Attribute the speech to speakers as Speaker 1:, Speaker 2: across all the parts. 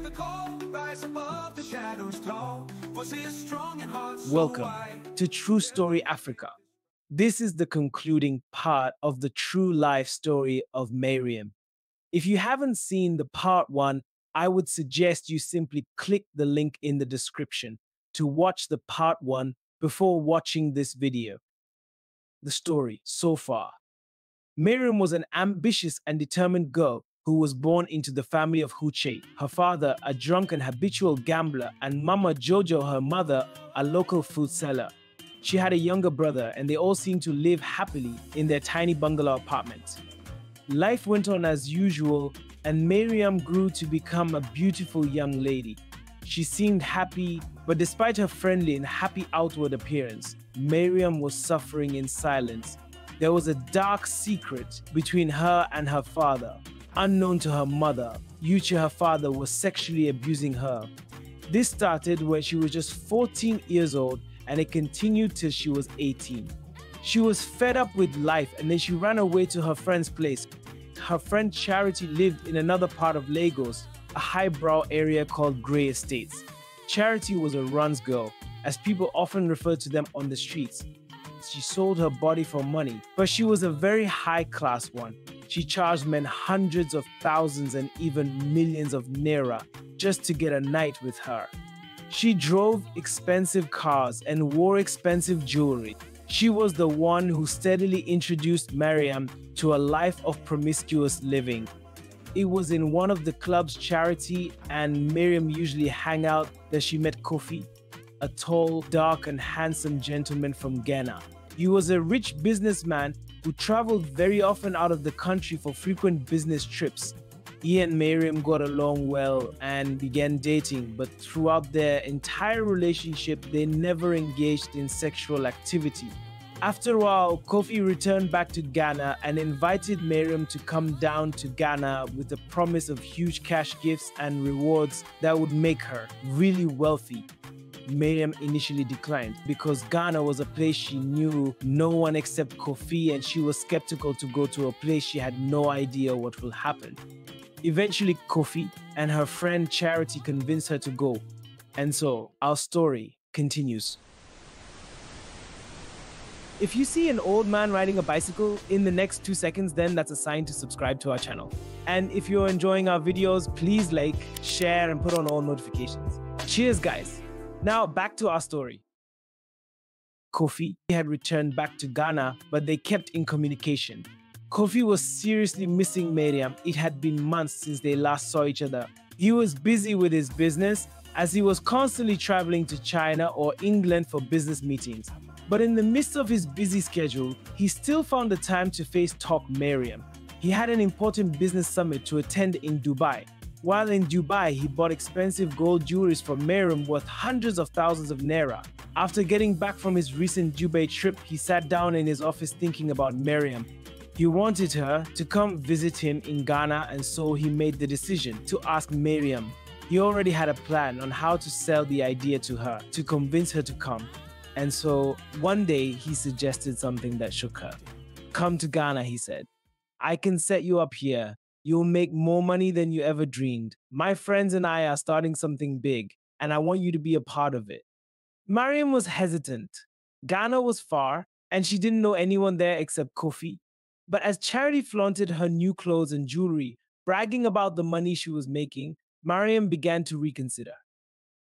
Speaker 1: the call, rise above the shadows glow. Voices strong and hearts so
Speaker 2: Welcome
Speaker 1: wide.
Speaker 2: to True Story Africa. This is the concluding part of the true life story of Mariam. If you haven't seen the part one, I would suggest you simply click the link in the description to watch the part one before watching this video. The story so far. Miriam was an ambitious and determined girl who was born into the family of Huche. Her father, a drunk and habitual gambler, and Mama Jojo, her mother, a local food seller. She had a younger brother, and they all seemed to live happily in their tiny bungalow apartment. Life went on as usual, and Miriam grew to become a beautiful young lady. She seemed happy, but despite her friendly and happy outward appearance, Miriam was suffering in silence. There was a dark secret between her and her father. Unknown to her mother, Yuchi, her father, was sexually abusing her. This started when she was just 14 years old, and it continued till she was 18. She was fed up with life, and then she ran away to her friend's place. Her friend Charity lived in another part of Lagos, a highbrow area called Grey Estates. Charity was a runs girl, as people often referred to them on the streets. She sold her body for money, but she was a very high-class one. She charged men hundreds of thousands and even millions of naira just to get a night with her. She drove expensive cars and wore expensive jewelry. She was the one who steadily introduced Mariam to a life of promiscuous living. It was in one of the clubs Charity and Miriam usually hang out that she met KOFI, a tall, dark and handsome gentleman from Ghana. He was a rich businessman who traveled very often out of the country for frequent business trips. He and Miriam got along well and began dating, but throughout their entire relationship, they never engaged in sexual activity. After a while, KOFI returned back to Ghana and invited Miriam to come down to Ghana with the promise of huge cash gifts and rewards that would make her really wealthy. Miriam initially declined because Ghana was a place she knew no one except KOFI, and she was skeptical to go to a place she had no idea what will happen. Eventually, KOFI and her friend Charity convinced her to go. And so, our story continues. If you see an old man riding a bicycle in the next 2 seconds, then that's a sign to subscribe to our channel. And if you're enjoying our videos, please like, share, and put on all notifications. Cheers, guys. Now, back to our story. KOFI had returned back to Ghana, but they kept in communication. KOFI was seriously missing Mariam. It had been months since they last saw each other. He was busy with his business, as he was constantly traveling to China or England for business meetings. But in the midst of his busy schedule, he still found the time to FaceTalk Mariam. He had an important business summit to attend in Dubai. While in Dubai, he bought expensive gold jewelry for Mariam worth hundreds of thousands of naira. After getting back from his recent Dubai trip, he sat down in his office thinking about Mariam. He wanted her to come visit him in Ghana, and so he made the decision to ask Mariam. He already had a plan on how to sell the idea to her, to convince her to come. And so one day he suggested something that shook her. "Come to Ghana," he said. "I can set you up here. You'll make more money than you ever dreamed. My friends and I are starting something big, and I want you to be a part of it." Mariam was hesitant. Ghana was far, and she didn't know anyone there except KOFI. But as Charity flaunted her new clothes and jewelry, bragging about the money she was making, Mariam began to reconsider.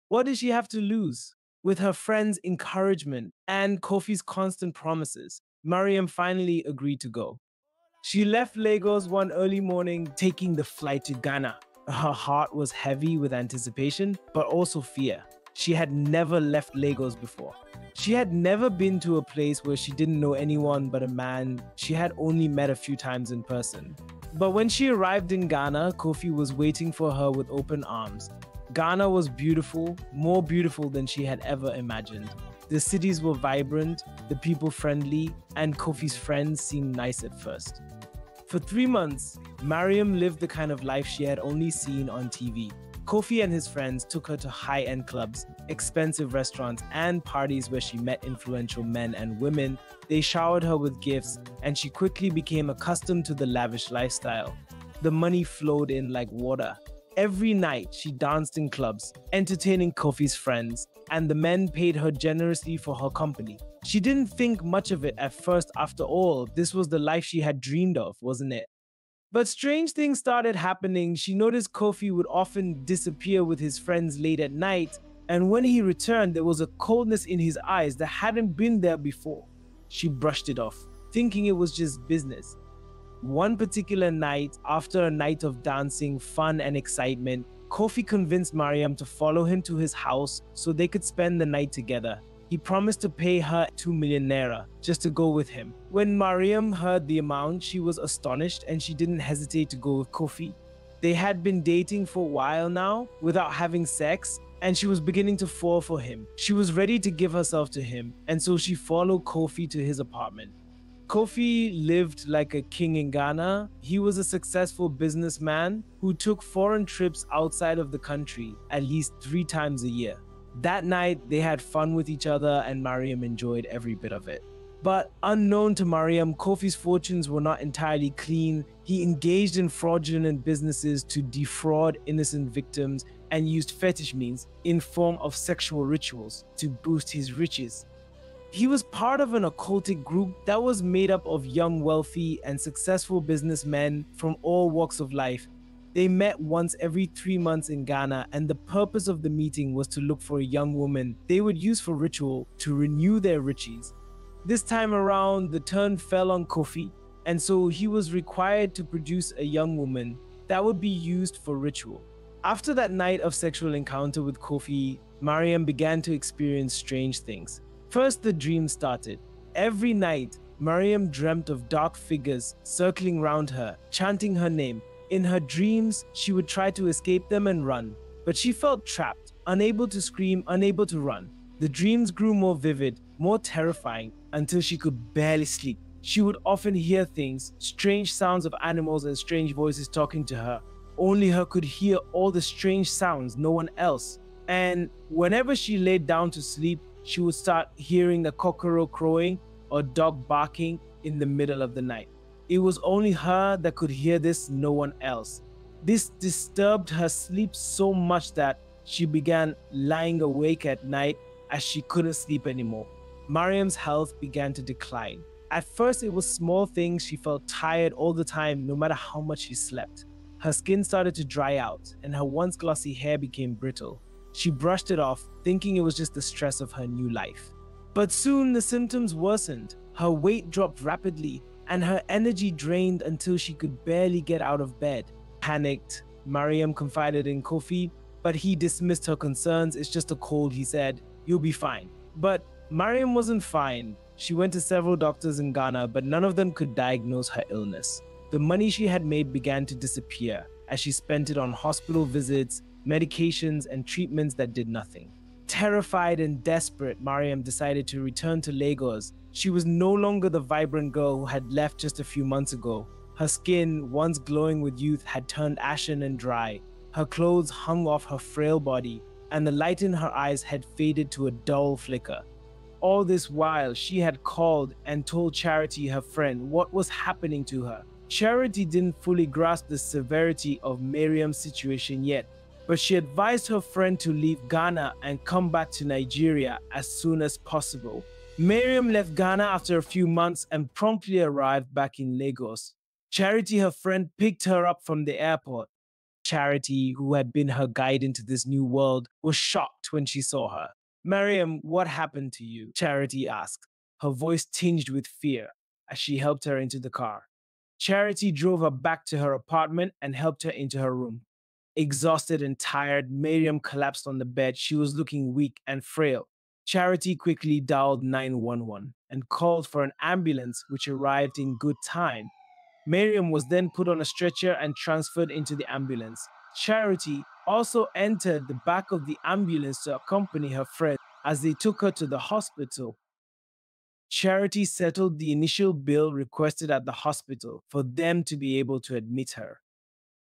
Speaker 2: What did she have to lose? With her friends' encouragement and KOFI's constant promises, Mariam finally agreed to go. She left Lagos one early morning, taking the flight to Ghana. Her heart was heavy with anticipation, but also fear. She had never left Lagos before. She had never been to a place where she didn't know anyone but a man she had only met a few times in person. But when she arrived in Ghana, KOFI was waiting for her with open arms. Ghana was beautiful, more beautiful than she had ever imagined. The cities were vibrant, the people friendly, and KOFI's friends seemed nice at first. For 3 months, Mariam lived the kind of life she had only seen on TV. KOFI and his friends took her to high-end clubs, expensive restaurants, and parties where she met influential men and women. They showered her with gifts, and she quickly became accustomed to the lavish lifestyle. The money flowed in like water. Every night, she danced in clubs, entertaining KOFI's friends, and the men paid her generously for her company. She didn't think much of it at first. After all, this was the life she had dreamed of, wasn't it? But strange things started happening. She noticed KOFI would often disappear with his friends late at night, and when he returned, there was a coldness in his eyes that hadn't been there before. She brushed it off, thinking it was just business. One particular night, after a night of dancing, fun, and excitement, KOFI convinced Mariam to follow him to his house so they could spend the night together. He promised to pay her 2 million naira just to go with him. When Mariam heard the amount, she was astonished and she didn't hesitate to go with KOFI. They had been dating for a while now without having sex, and she was beginning to fall for him. She was ready to give herself to him, and so she followed KOFI to his apartment. KOFI lived like a king in Ghana. He was a successful businessman who took foreign trips outside of the country at least 3 times a year. That night, they had fun with each other and Mariam enjoyed every bit of it. But unknown to Mariam, KOFI's fortunes were not entirely clean. He engaged in fraudulent businesses to defraud innocent victims and used fetish means in form of sexual rituals to boost his riches. He was part of an occultic group that was made up of young, wealthy, and successful businessmen from all walks of life. They met once every 3 months in Ghana, and the purpose of the meeting was to look for a young woman they would use for ritual to renew their riches. This time around, the turn fell on KOFI, and so he was required to produce a young woman that would be used for ritual. After that night of sexual encounter with KOFI, Mariam began to experience strange things. First, the dream started. Every night, Mariam dreamt of dark figures circling around her, chanting her name. In her dreams, she would try to escape them and run, but she felt trapped, unable to scream, unable to run. The dreams grew more vivid, more terrifying, until she could barely sleep. She would often hear things, strange sounds of animals and strange voices talking to her. Only her could hear all the strange sounds, no one else. And whenever she laid down to sleep, she would start hearing the cockroach crowing or dog barking in the middle of the night. It was only her that could hear this, no one else. This disturbed her sleep so much that she began lying awake at night as she couldn't sleep anymore. Mariam's health began to decline. At first, it was small things. She felt tired all the time, no matter how much she slept. Her skin started to dry out, and her once glossy hair became brittle. She brushed it off, thinking it was just the stress of her new life. But soon the symptoms worsened. Her weight dropped rapidly, and her energy drained until she could barely get out of bed. Panicked, Mariam confided in KOFI, but he dismissed her concerns. It's just a cold, he said. You'll be fine. But Mariam wasn't fine. She went to several doctors in Ghana, but none of them could diagnose her illness. The money she had made began to disappear as she spent it on hospital visits, medications, and treatments that did nothing. Terrified and desperate, Mariam decided to return to Lagos. She was no longer the vibrant girl who had left just a few months ago. Her skin, once glowing with youth, had turned ashen and dry. Her clothes hung off her frail body, and the light in her eyes had faded to a dull flicker. All this while, she had called and told Charity, her friend, what was happening to her. Charity didn't fully grasp the severity of Miriam's situation yet, but she advised her friend to leave Ghana and come back to Nigeria as soon as possible. Miriam left Ghana after a few months and promptly arrived back in Lagos. Charity, her friend, picked her up from the airport. Charity, who had been her guide into this new world, was shocked when she saw her. Mariam, what happened to you? Charity asked, her voice tinged with fear as she helped her into the car. Charity drove her back to her apartment and helped her into her room. Exhausted and tired, Miriam collapsed on the bed. She was looking weak and frail. Charity quickly dialed 911 and called for an ambulance, which arrived in good time. Miriam was then put on a stretcher and transferred into the ambulance. Charity also entered the back of the ambulance to accompany her friend as they took her to the hospital. Charity settled the initial bill requested at the hospital for them to be able to admit her.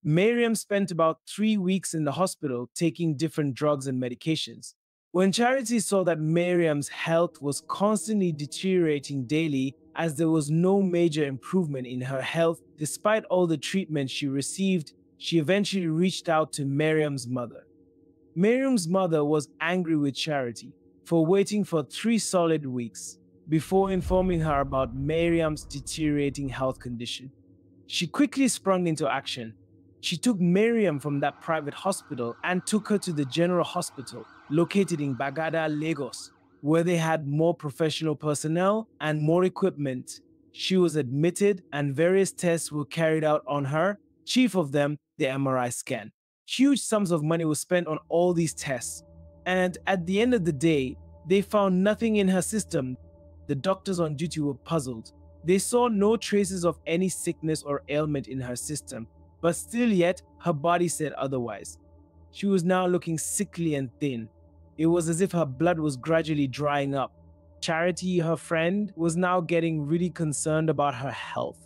Speaker 2: Miriam spent about 3 weeks in the hospital taking different drugs and medications. When Charity saw that Miriam's health was constantly deteriorating daily, as there was no major improvement in her health despite all the treatment she received, she eventually reached out to Miriam's mother. Miriam's mother was angry with Charity for waiting for 3 solid weeks before informing her about Miriam's deteriorating health condition. She quickly sprung into action. She took Miriam from that private hospital and took her to the general hospital located in Bagada, Lagos, where they had more professional personnel and more equipment. She was admitted and various tests were carried out on her, chief of them, the MRI scan. Huge sums of money were spent on all these tests, and at the end of the day, they found nothing in her system. The doctors on duty were puzzled. They saw no traces of any sickness or ailment in her system, but still yet, her body said otherwise. She was now looking sickly and thin. It was as if her blood was gradually drying up. Charity, her friend, was now getting really concerned about her health.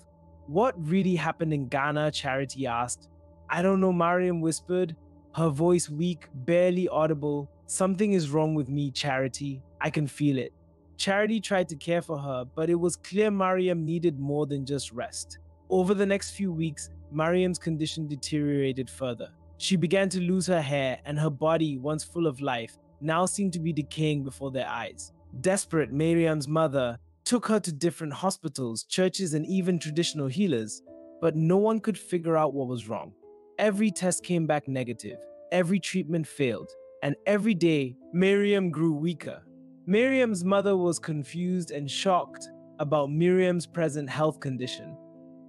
Speaker 2: What really happened in Ghana? Charity asked. I don't know, Mariam whispered, her voice weak, barely audible. Something is wrong with me, Charity. I can feel it. Charity tried to care for her, but it was clear Mariam needed more than just rest. Over the next few weeks, Mariam's condition deteriorated further. She began to lose her hair, and her body, once full of life, now seemed to be decaying before their eyes. Desperate, Mariam's mother took her to different hospitals, churches, and even traditional healers, but no one could figure out what was wrong. Every test came back negative, every treatment failed, and every day, Miriam grew weaker. Miriam's mother was confused and shocked about Miriam's present health condition.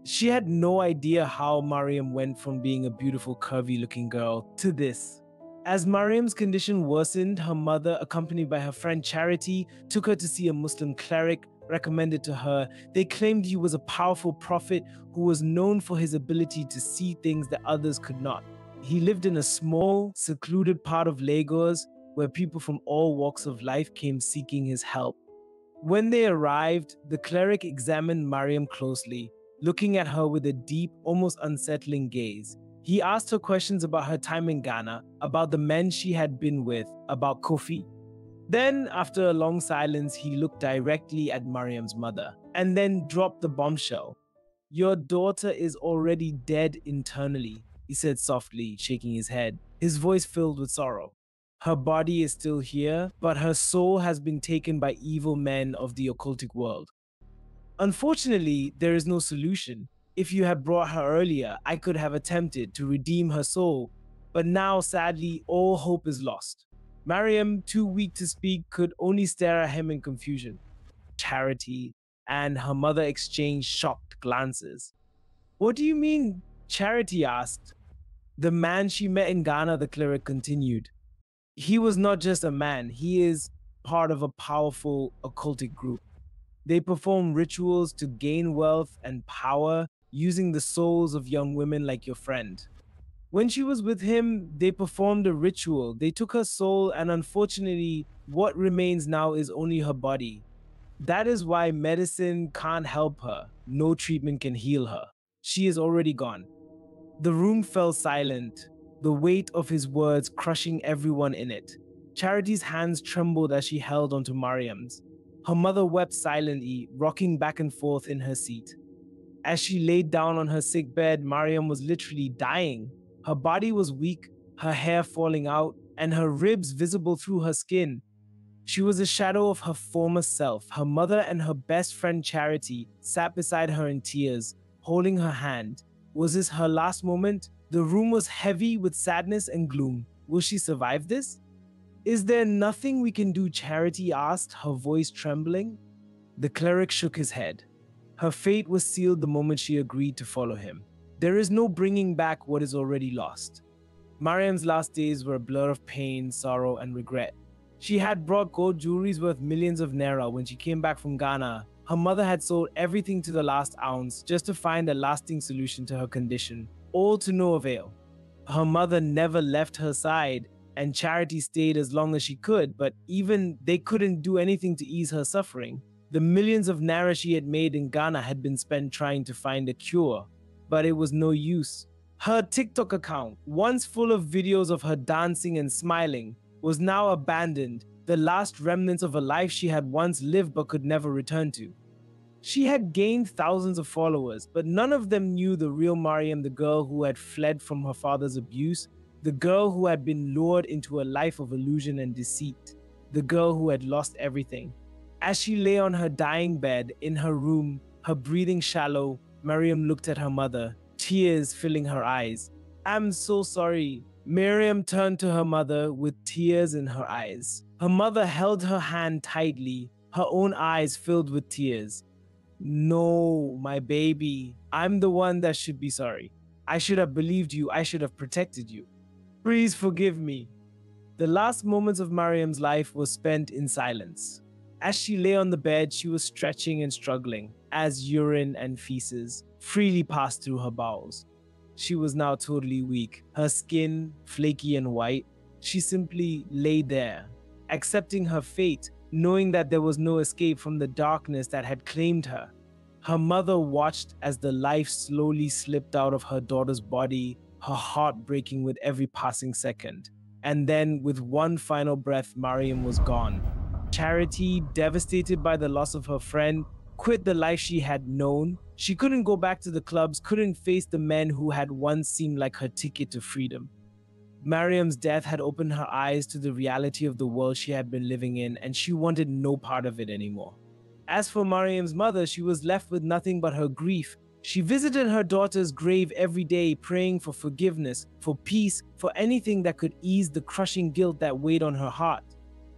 Speaker 2: She had no idea how Mariam went from being a beautiful, curvy-looking girl to this. As Mariam's condition worsened, her mother, accompanied by her friend Charity, took her to see a Muslim cleric recommended to her. They claimed he was a powerful prophet who was known for his ability to see things that others could not. He lived in a small, secluded part of Lagos where people from all walks of life came seeking his help. When they arrived, the cleric examined Mariam closely, looking at her with a deep, almost unsettling gaze. He asked her questions about her time in Ghana, about the men she had been with, about KOFI. Then, after a long silence, he looked directly at Mariam's mother, and then dropped the bombshell. Your daughter is already dead internally, he said softly, shaking his head, his voice filled with sorrow. Her body is still here, but her soul has been taken by evil men of the occultic world. Unfortunately, there is no solution. If you had brought her earlier, I could have attempted to redeem her soul, but now, sadly, all hope is lost. Mariam, too weak to speak, could only stare at him in confusion. Charity and her mother exchanged shocked glances. What do you mean? Charity asked. The man she met in Ghana, the cleric continued. He was not just a man, he is part of a powerful occultic group. They perform rituals to gain wealth and power using the souls of young women like your friend. When she was with him, they performed a ritual. They took her soul, and unfortunately, what remains now is only her body. That is why medicine can't help her. No treatment can heal her. She is already gone. The room fell silent, the weight of his words crushing everyone in it. Charity's hands trembled as she held onto Mariam's. Her mother wept silently, rocking back and forth in her seat. As she laid down on her sick bed, Mariam was literally dying. Her body was weak, her hair falling out, and her ribs visible through her skin. She was a shadow of her former self. Her mother and her best friend Charity sat beside her in tears, holding her hand. Was this her last moment? The room was heavy with sadness and gloom. Will she survive this? Is there nothing we can do? Charity asked, her voice trembling. The cleric shook his head. Her fate was sealed the moment she agreed to follow him. There is no bringing back what is already lost. Mariam's last days were a blur of pain, sorrow, and regret. She had brought gold jewelries worth millions of naira when she came back from Ghana. Her mother had sold everything to the last ounce just to find a lasting solution to her condition, all to no avail. Her mother never left her side, and Charity stayed as long as she could, but even they couldn't do anything to ease her suffering. The millions of naira she had made in Ghana had been spent trying to find a cure, but it was no use. Her TikTok account, once full of videos of her dancing and smiling, was now abandoned, the last remnants of a life she had once lived but could never return to. She had gained thousands of followers, but none of them knew the real Mariam, the girl who had fled from her father's abuse, the girl who had been lured into a life of illusion and deceit, the girl who had lost everything. As she lay on her dying bed in her room, her breathing shallow, Mariam looked at her mother, tears filling her eyes. "I'm so sorry." Miriam turned to her mother with tears in her eyes. Her mother held her hand tightly, her own eyes filled with tears. "No, my baby, I'm the one that should be sorry. I should have believed you. I should have protected you. Please forgive me." The last moments of Mariam's life was spent in silence. As she lay on the bed, she was stretching and struggling as urine and feces freely passed through her bowels. She was now totally weak, her skin flaky and white. She simply lay there, accepting her fate, knowing that there was no escape from the darkness that had claimed her. Her mother watched as the life slowly slipped out of her daughter's body, her heart breaking with every passing second. And then, with one final breath, Mariam was gone. Charity, devastated by the loss of her friend, quit the life she had known. She couldn't go back to the clubs, couldn't face the men who had once seemed like her ticket to freedom. Mariam's death had opened her eyes to the reality of the world she had been living in, and she wanted no part of it anymore. As for Mariam's mother, she was left with nothing but her grief. She visited her daughter's grave every day, praying for forgiveness, for peace, for anything that could ease the crushing guilt that weighed on her heart.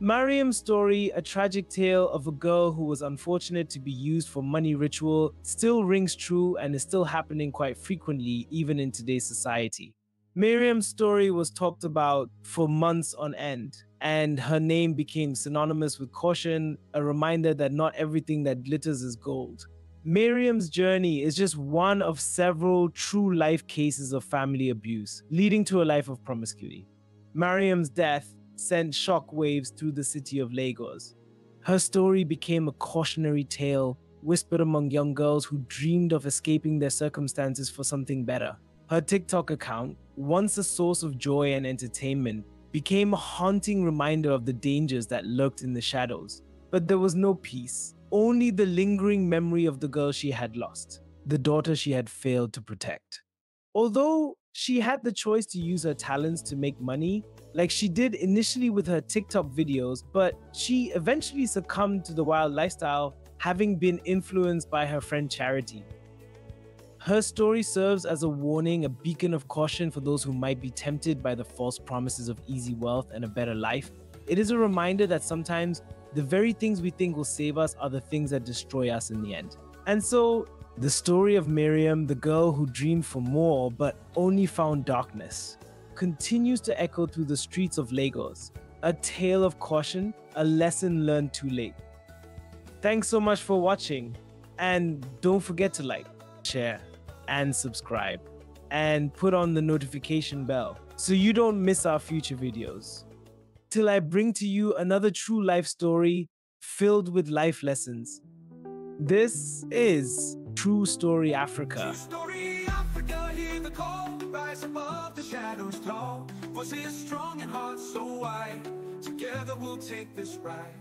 Speaker 2: Mariam's story, a tragic tale of a girl who was unfortunate to be used for money ritual, still rings true and is still happening quite frequently even in today's society. Miriam's story was talked about for months on end, and her name became synonymous with caution, a reminder that not everything that glitters is gold. Miriam's journey is just one of several true life cases of family abuse, leading to a life of promiscuity. Mariam's death sent shockwaves through the city of Lagos. Her story became a cautionary tale whispered among young girls who dreamed of escaping their circumstances for something better. Her TikTok account, once a source of joy and entertainment, became a haunting reminder of the dangers that lurked in the shadows. But there was no peace, only the lingering memory of the girl she had lost, the daughter she had failed to protect. Although she had the choice to use her talents to make money, like she did initially with her TikTok videos, but she eventually succumbed to the wild lifestyle, having been influenced by her friend Charity. Her story serves as a warning, a beacon of caution for those who might be tempted by the false promises of easy wealth and a better life. It is a reminder that sometimes the very things we think will save us are the things that destroy us in the end. And so, the story of Miriam, the girl who dreamed for more but only found darkness, continues to echo through the streets of Lagos, a tale of caution, a lesson learned too late. Thanks so much for watching, and don't forget to like, share, and subscribe, and put on the notification bell so you don't miss our future videos. Till I bring to you another true life story filled with life lessons. This is True Story Africa.
Speaker 1: True story Africa, hear the call, rise above the shadows tall. Voices strong and hearts so wide, together we'll take this ride.